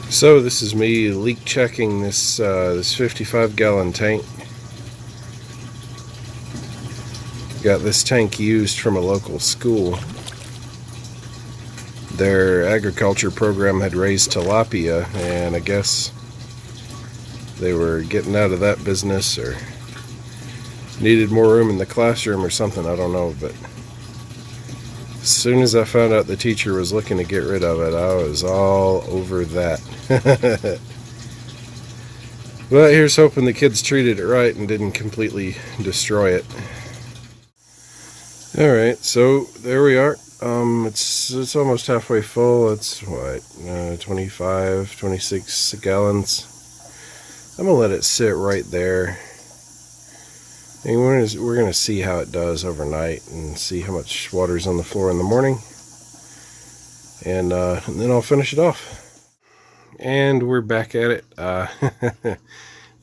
So this is me leak checking this 55-gallon tank. Got this tank used from a local school. Their agriculture program had raised tilapia, and I guess they were getting out of that business or needed more room in the classroom or something, I don't know. But as soon as I found out the teacher was looking to get rid of it, I was all over that. But here's hoping the kids treated it right and didn't completely destroy it. Alright, so there we are. It's almost halfway full. It's what, 25, 26 gallons. I'm gonna let it sit right there. And we're gonna see how it does overnight and see how much water's on the floor in the morning. And then I'll finish it off. And we're back at it. There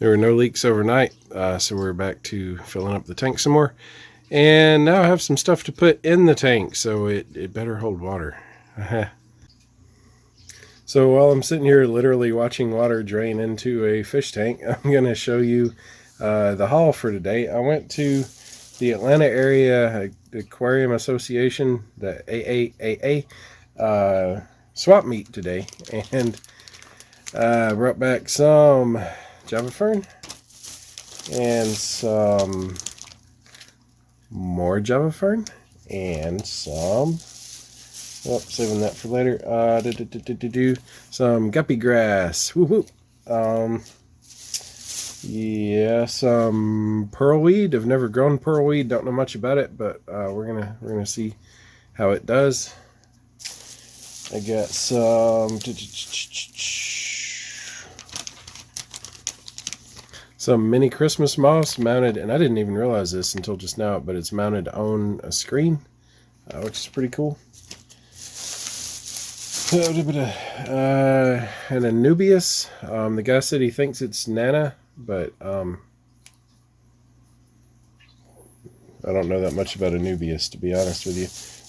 were no leaks overnight, so we're back to filling up the tank some more. And now I have some stuff to put in the tank, so it better hold water. So while I'm sitting here literally watching water drain into a fish tank, I'm going to show you the haul for today. I went to the Atlanta Area Aquarium Association, the AAAA, swap meet today, and brought back some Java fern and some more Java fern and some, saving that for later, some guppy grass, woo-hoo. Yeah, some pearlweed. I've never grown pearlweed, don't know much about it, but we're gonna see how it does. I got some mini Christmas moss mounted, and I didn't even realize this until just now, but it's mounted on a screen, which is pretty cool. And Anubias. The guy said he thinks it's Nana, but I don't know that much about Anubias, to be honest with you.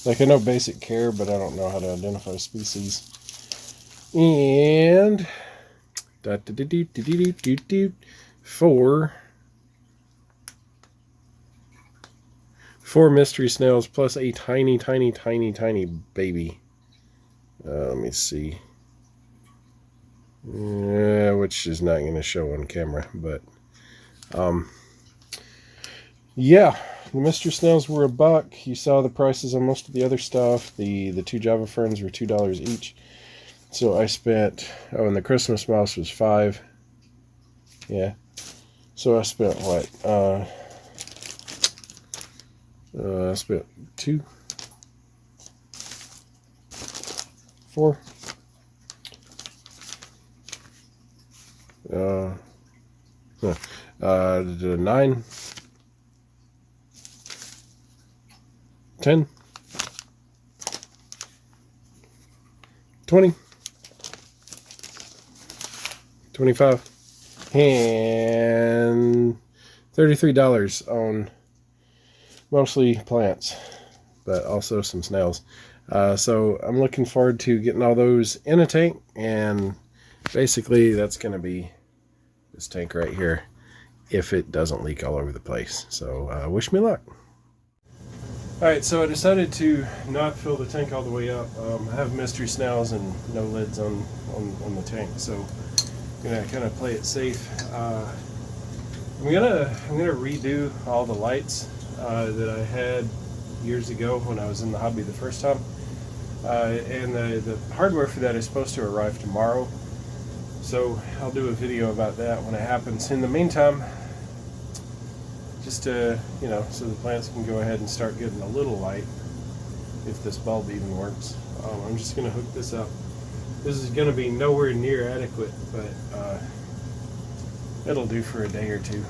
Like, I know basic care, but I don't know how to identify species. And four mystery snails plus a tiny baby. Let me see. Which is not going to show on camera, but yeah, the mystery snails were $1. You saw the prices on most of the other stuff. The two Java ferns were $2 each. So I spent, and the Christmas mouse was $5. Yeah. So I spent what? I spent 2, 4, 9, 10, 20, 25, and $33 on mostly plants, but also some snails. So I'm looking forward to getting all those in a tank, and basically that's going to be this tank right here if it doesn't leak all over the place. So wish me luck. Alright, so I decided to not fill the tank all the way up. I have mystery snails and no lids on the tank, so I'm gonna kind of play it safe. I'm gonna redo all the lights that I had years ago when I was in the hobby the first time, and the hardware for that is supposed to arrive tomorrow, so I'll do a video about that when it happens. In the meantime, just to, so the plants can go ahead and start getting a little light, if this bulb even works. I'm just going to hook this up. This is going to be nowhere near adequate, but it'll do for a day or two.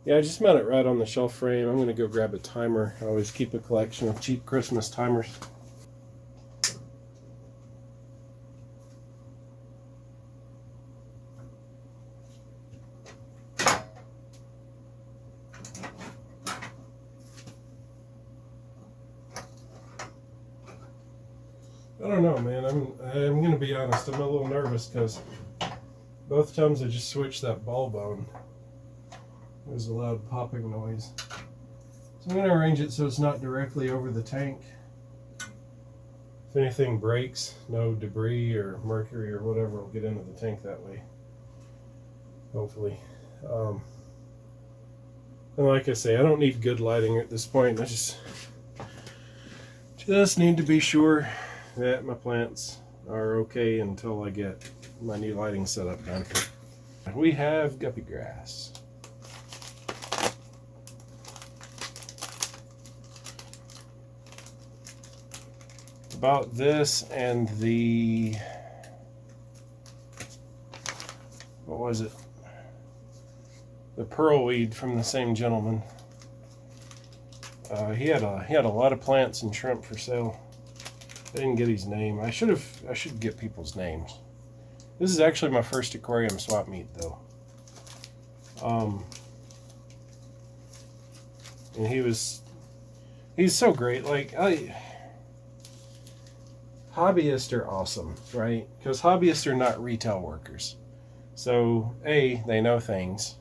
Yeah, I just mount it right on the shelf frame. I'm going to go grab a timer. I always keep a collection of cheap Christmas timers. I don't know, man. I'm gonna be honest. I'm a little nervous because both times I just switched that bulb on, there was a loud popping noise. So I'm gonna arrange it so it's not directly over the tank. If anything breaks, no debris or mercury or whatever will get into the tank that way. Hopefully. And like I say, I don't need good lighting at this point. I just need to be sure that my plants are okay until I get my new lighting setup done. We have guppy grass. About this and the, what was it? The pearlweed from the same gentleman. He had a lot of plants and shrimp for sale. I didn't get his name. I should get people's names. This is actually my first aquarium swap meet though. And he's so great. Like hobbyists are awesome, right? Because hobbyists are not retail workers. So A, they know things.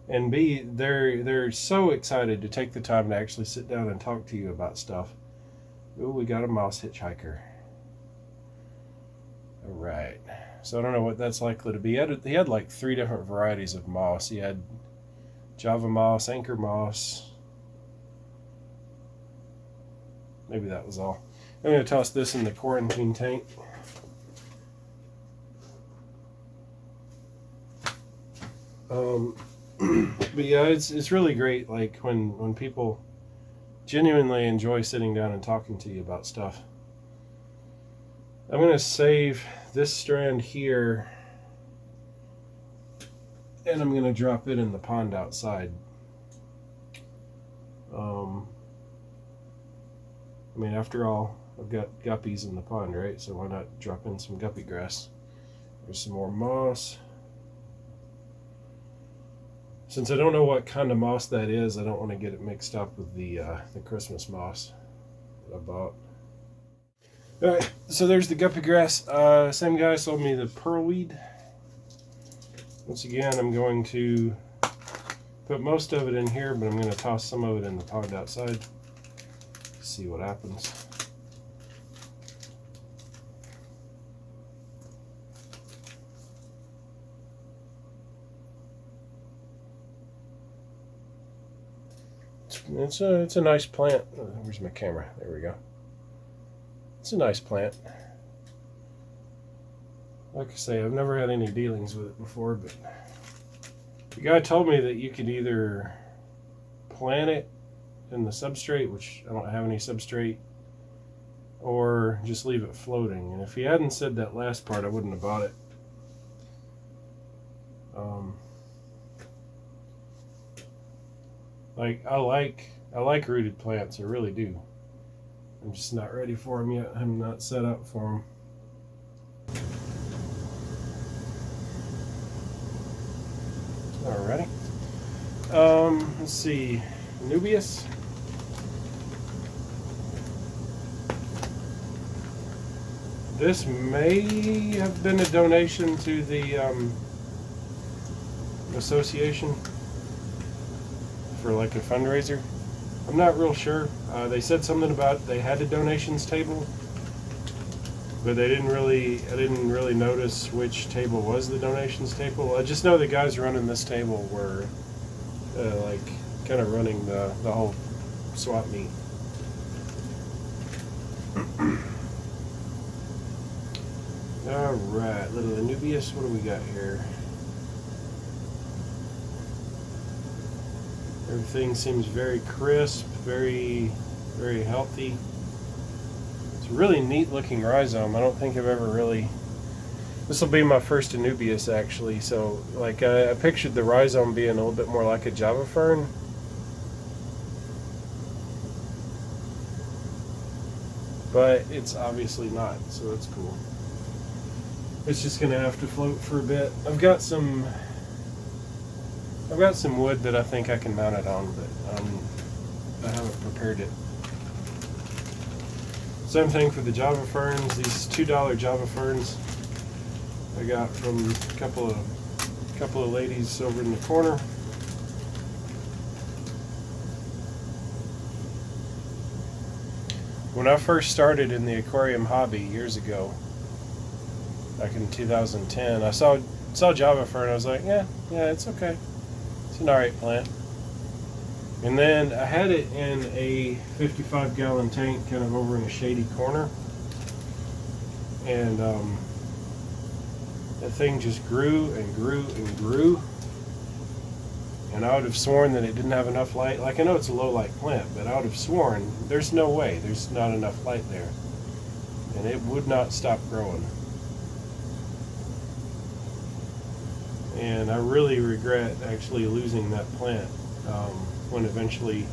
And B, they're so excited to take the time to actually sit down and talk to you about stuff. Ooh, we got a moss hitchhiker. All right. So I don't know what that's likely to be. He had like 3 different varieties of moss. He had Java moss, anchor moss. Maybe that was all. I'm going to toss this in the quarantine tank. But yeah, it's really great. Like when people genuinely enjoy sitting down and talking to you about stuff. I'm going to save this strand here, and I'm going to drop it in the pond outside. I mean, after all, I've got guppies in the pond, right? So why not drop in some guppy grass? There's some more moss. Since I don't know what kind of moss that is, I don't want to get it mixed up with the Christmas moss that I bought. Alright, so there's the guppy grass. Same guy sold me the pearlweed. Once again, I'm going to put most of it in here, but I'm going to toss some of it in the pond outside. See what happens. It's a nice plant. Where's my camera? There we go. It's a nice plant. Like I say, I've never had any dealings with it before, but the guy told me that you could either plant it in the substrate, which I don't have any substrate, or just leave it floating. And if he hadn't said that last part, I wouldn't have bought it. Like I like rooted plants, I really do. I'm just not ready for them yet. I'm not set up for them. Alrighty. Let's see. Nubius. This may have been a donation to the association for like a fundraiser. I'm not real sure. They said something about they had a donations table, but I didn't really notice which table was the donations table. I just know the guys running this table were like kind of running the whole swap meet. All right, little Anubias, what do we got here? Everything seems very crisp, very healthy. It's a really neat looking rhizome. I don't think I've ever really... This will be my first Anubias actually, so like I pictured the rhizome being a little bit more like a Java fern. But it's obviously not, so that's cool. It's just gonna have to float for a bit. I've got some wood that I think I can mount it on, but I haven't prepared it. Same thing for the Java ferns. These $2 Java ferns I got from a couple of ladies over in the corner. When I first started in the aquarium hobby years ago, back in 2010, I saw Java fern. I was like, yeah, it's okay. It's an alright plant. And then I had it in a 55-gallon tank, kind of over in a shady corner, and that thing just grew and grew and grew. And I would have sworn that it didn't have enough light. Like, I know it's a low light plant, but I would have sworn there's no way, there's not enough light there. And it would not stop growing. And I really regret actually losing that plant when eventually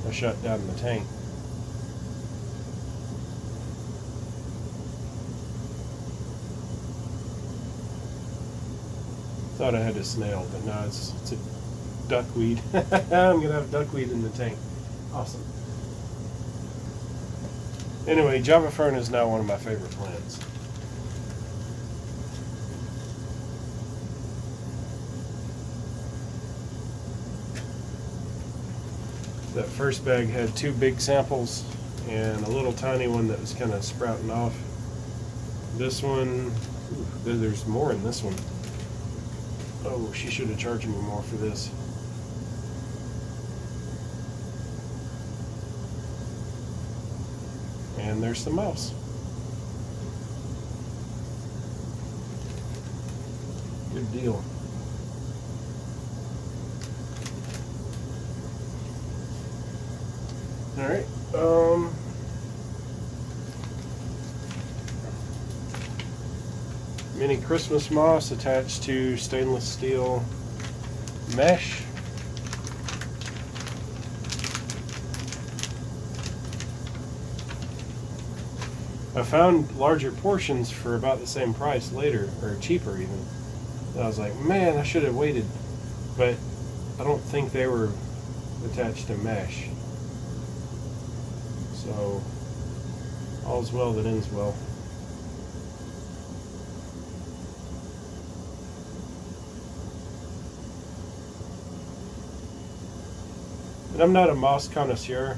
I shut down the tank. Thought I had a snail, but no, it's a duckweed. I'm gonna have duckweed in the tank. Awesome. Anyway, Java fern is now one of my favorite plants. That first bag had 2 big samples and a little tiny one that was kind of sprouting off. This one, there's more in this one. Oh, she should have charged me more for this. And there's the mouse. Good deal. Alright, mini Christmas moss attached to stainless steel mesh. I found larger portions for about the same price later, or cheaper even. And I was like, man, I should have waited. But I don't think they were attached to mesh. So, all's well that ends well. And I'm not a moss connoisseur.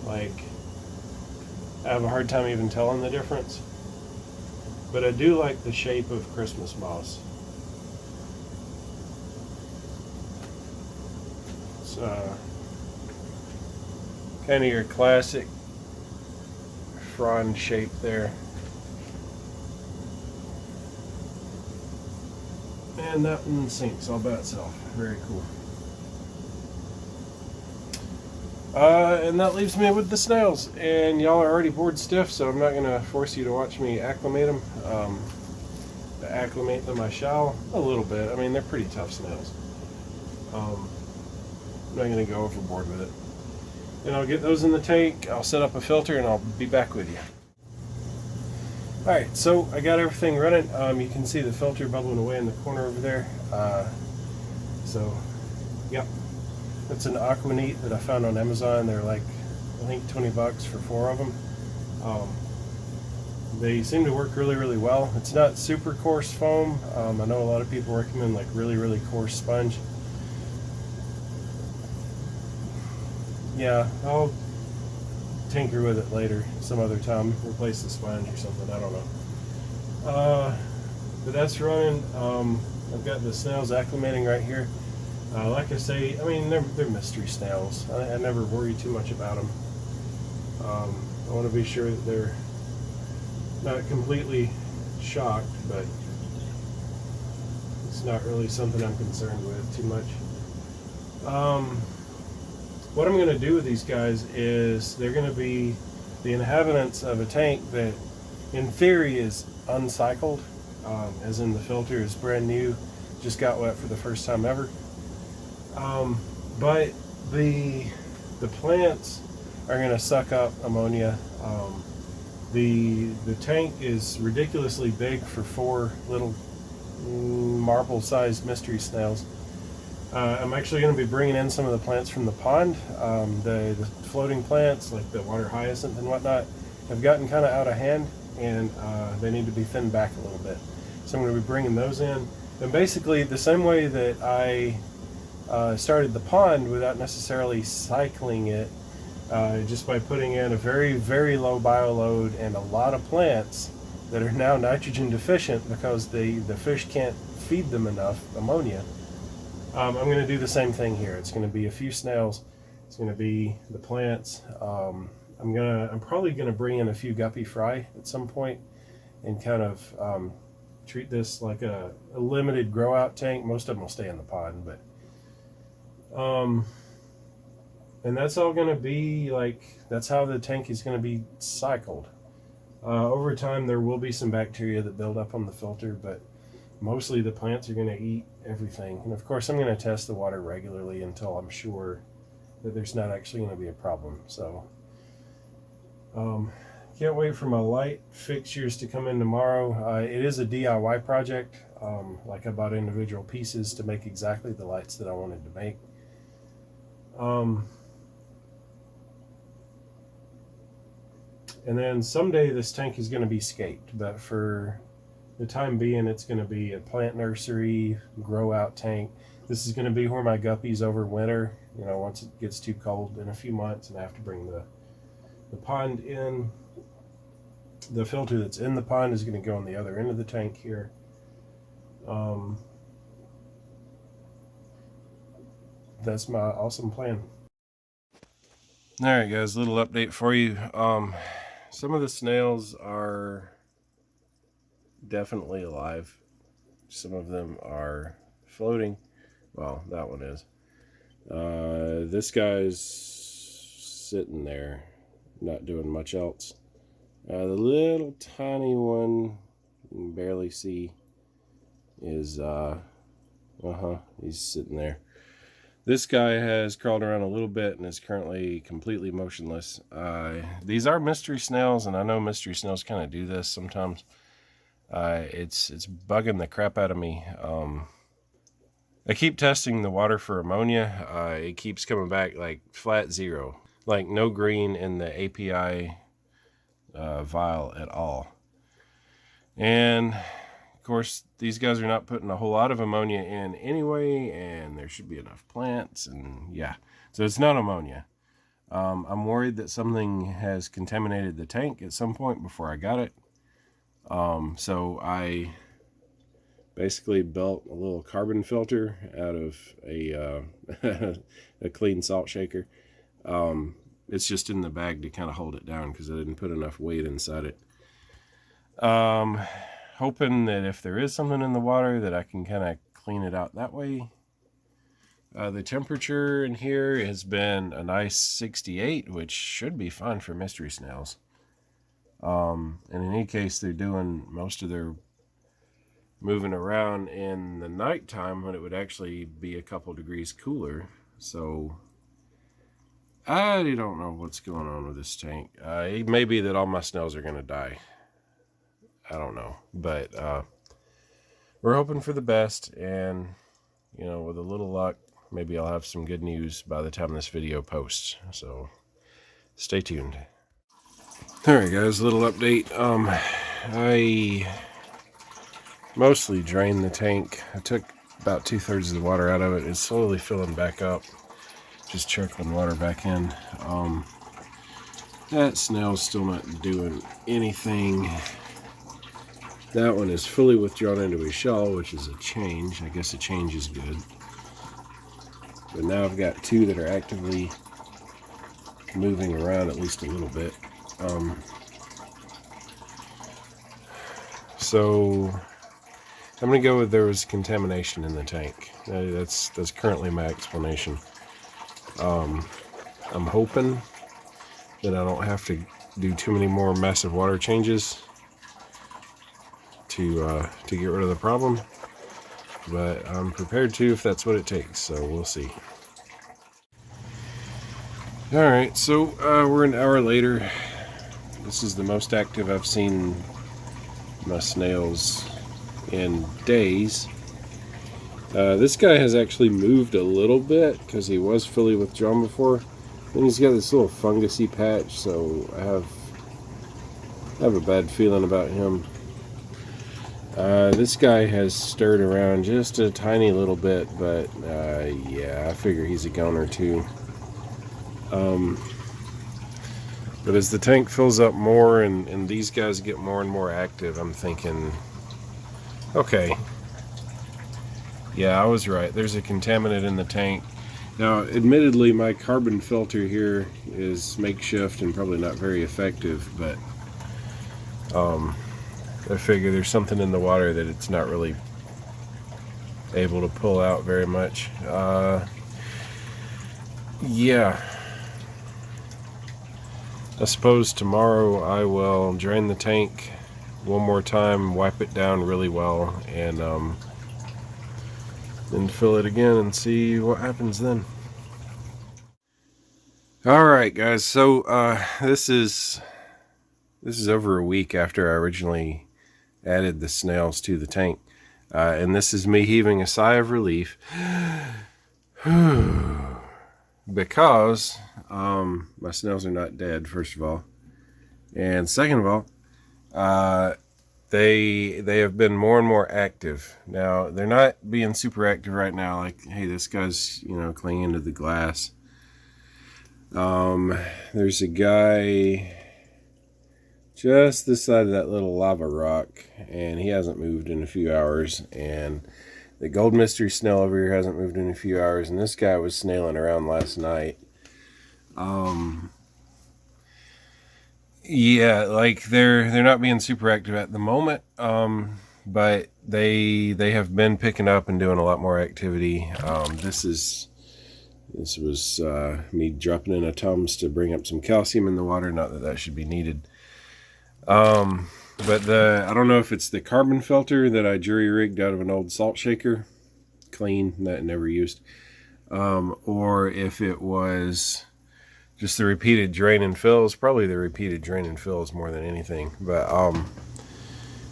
Like, I have a hard time even telling the difference. But I do like the shape of Christmas moss. It's kind of your classic frond shape there. And that one sinks all by itself. Very cool. And that leaves me with the snails. And y'all are already bored stiff, so I'm not going to force you to watch me acclimate them. To acclimate them, I shall a little bit. I mean, they're pretty tough snails. I'm not going to go overboard with it. And I'll get those in the tank, I'll set up a filter, and I'll be back with you. Alright, so I got everything running. You can see the filter bubbling away in the corner over there. So, yep. That's an Aquaneat that I found on Amazon. They're like, I think 20 bucks for 4 of them. They seem to work really, really well. It's not super coarse foam. I know a lot of people recommend like really, really coarse sponge. Yeah, I'll tinker with it later, some other time, replace the sponge or something, I don't know. But that's running. I've got the snails acclimating right here. Like I say, I mean, they're mystery snails. I never worry too much about them. I want to be sure that they're not completely shocked, but it's not really something I'm concerned with too much. What I'm going to do with these guys is they're going to be the inhabitants of a tank that in theory is uncycled, as in the filter is brand new, just got wet for the first time ever. But the plants are going to suck up ammonia. The tank is ridiculously big for 4 little marble-sized mystery snails. I'm actually going to be bringing in some of the plants from the pond. The floating plants like the water hyacinth and whatnot have gotten kind of out of hand, and they need to be thinned back a little bit. So I'm going to be bringing those in. And basically the same way that I started the pond without necessarily cycling it, just by putting in a very, very low bioload and a lot of plants that are now nitrogen deficient because the fish can't feed them enough ammonia. I'm going to do the same thing here. It's going to be a few snails. It's going to be the plants. I'm probably going to bring in a few guppy fry at some point and kind of treat this like a limited grow out tank. Most of them will stay in the pond, but and that's all going to be like, that's how the tank is going to be cycled. Over time there will be some bacteria that build up on the filter, but mostly the plants are going to eat everything. And of course I'm going to test the water regularly until I'm sure that there's not actually going to be a problem. So can't wait for my light fixtures to come in tomorrow. It is a DIY project. Like I bought individual pieces to make exactly the lights that I wanted to make. And then someday this tank is going to be scaped, but for the time being it's going to be a plant nursery grow out tank. This is going to be where my guppies overwinter, you know, once it gets too cold in a few months and I have to bring the pond in. The filter that's in the pond is going to go on the other end of the tank here. That's my awesome plan. Alright guys, little update for you. Some of the snails are definitely alive. Some of them are floating. Well, that one is. This guy's sitting there, not doing much else. The little tiny one you can barely see is he's sitting there. This guy has crawled around a little bit and is currently completely motionless. These are mystery snails, and I know mystery snails kind of do this sometimes. It's bugging the crap out of me. I keep testing the water for ammonia. It keeps coming back like flat zero, like no green in the API vial at all. And of course these guys are not putting a whole lot of ammonia in anyway, and there should be enough plants, and yeah, so it's not ammonia. I'm worried that something has contaminated the tank at some point before I got it. So I basically built a little carbon filter out of a a clean salt shaker. It's just in the bag to kind of hold it down because I didn't put enough weight inside it. Hoping that if there is something in the water that I can kind of clean it out that way. The temperature in here has been a nice 68, which should be fine for mystery snails. And in any case, they're doing most of their moving around in the nighttime when it would actually be a couple degrees cooler. So I don't know what's going on with this tank. It may be that all my snails are going to die. I don't know, but we're hoping for the best, and you know, with a little luck, maybe I'll have some good news by the time this video posts. So stay tuned. Alright guys, a little update. I mostly drained the tank. I took about 2/3 of the water out of it. It's slowly filling back up, just trickling water back in. That snail's still not doing anything. That one is fully withdrawn into his shell, which is a change. I guess a change is good. But now I've got two that are actively moving around at least a little bit. So I'm going to go with there was contamination in the tank. That's currently my explanation. I'm hoping that I don't have to do too many more massive water changes to get rid of the problem, but I'm prepared to if that's what it takes, so we'll see. Alright, so we're an hour later. This is the most active I've seen my snails in days. This guy has actually moved a little bit because he was fully withdrawn before. And he's got this little fungusy patch, so I have a bad feeling about him. This guy has stirred around just a tiny little bit, but yeah, I figure he's a goner too. But as the tank fills up more and these guys get more and more active, I'm thinking, okay, yeah, I was right. There's a contaminant in the tank. Now, admittedly, my carbon filter here is makeshift and probably not very effective, but I figure there's something in the water that it's not really able to pull out very much. Yeah. I suppose tomorrow I will drain the tank one more time, wipe it down really well, and then fill it again and see what happens then. Alright guys, so this is over a week after I originally added the snails to the tank, and this is me heaving a sigh of relief because my snails are not dead, first of all, and second of all, they have been more and more active. Now, they're not being super active right now, like, hey, this guy's, you know, clinging to the glass. There's a guy just this side of that little lava rock, and he hasn't moved in a few hours, and the gold mystery snail over here hasn't moved in a few hours, and this guy was snailing around last night. Yeah, like they're not being super active at the moment, but they have been picking up and doing a lot more activity. This was me dropping in a Tums to bring up some calcium in the water. Not that that should be needed. But I don't know if it's the carbon filter that I jury rigged out of an old salt shaker, clean, that never used, or if it was just the repeated drain and fills. Probably the repeated drain and fills more than anything. But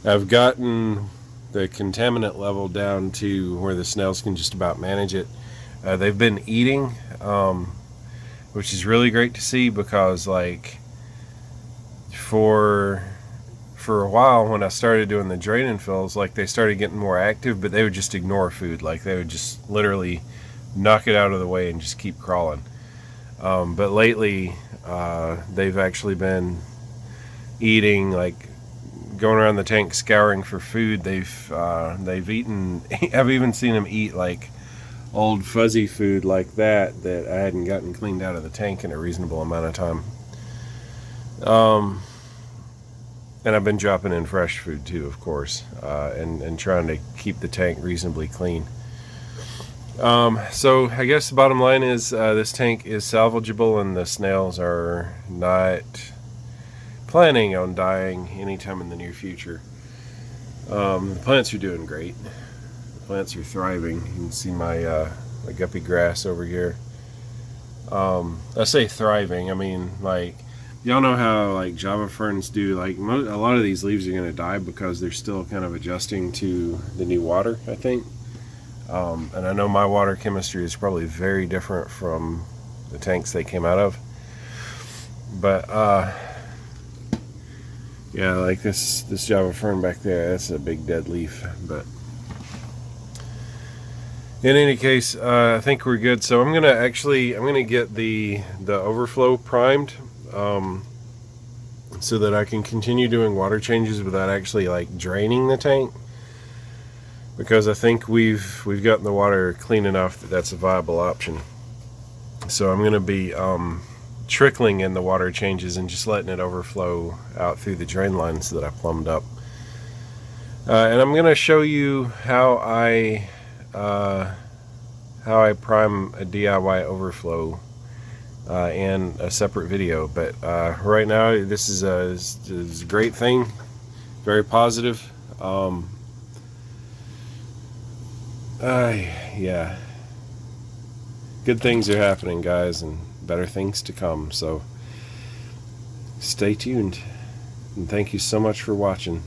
I've gotten the contaminant level down to where the snails can just about manage it. They've been eating, which is really great to see, because like for a while when I started doing the drain and fills, like they started getting more active, but they would just ignore food. Like they would just literally knock it out of the way and just keep crawling. But lately, they've actually been eating, like going around the tank scouring for food. They've eaten. I've even seen them eat like old fuzzy food like that I hadn't gotten cleaned out of the tank in a reasonable amount of time. And I've been dropping in fresh food too, of course, and trying to keep the tank reasonably clean. So I guess the bottom line is this tank is salvageable, and the snails are not planning on dying anytime in the near future. The plants are doing great. The plants are thriving. You can see my guppy grass over here. I say thriving, I mean, like, y'all know how like Java ferns do, like a lot of these leaves are going to die because they're still kind of adjusting to the new water, I think. And I know my water chemistry is probably very different from the tanks they came out of. But yeah, like this Java fern back there, that's a big dead leaf. But in any case, I think we're good. So I'm gonna get the overflow primed, so that I can continue doing water changes without actually like draining the tank. Because I think we've gotten the water clean enough that that's a viable option. So I'm going to be trickling in the water changes and just letting it overflow out through the drain lines that I plumbed up. And I'm going to show you how I prime a DIY overflow in a separate video. But right now, this is a great thing, very positive. Yeah, good things are happening, guys, and better things to come, so stay tuned, and thank you so much for watching.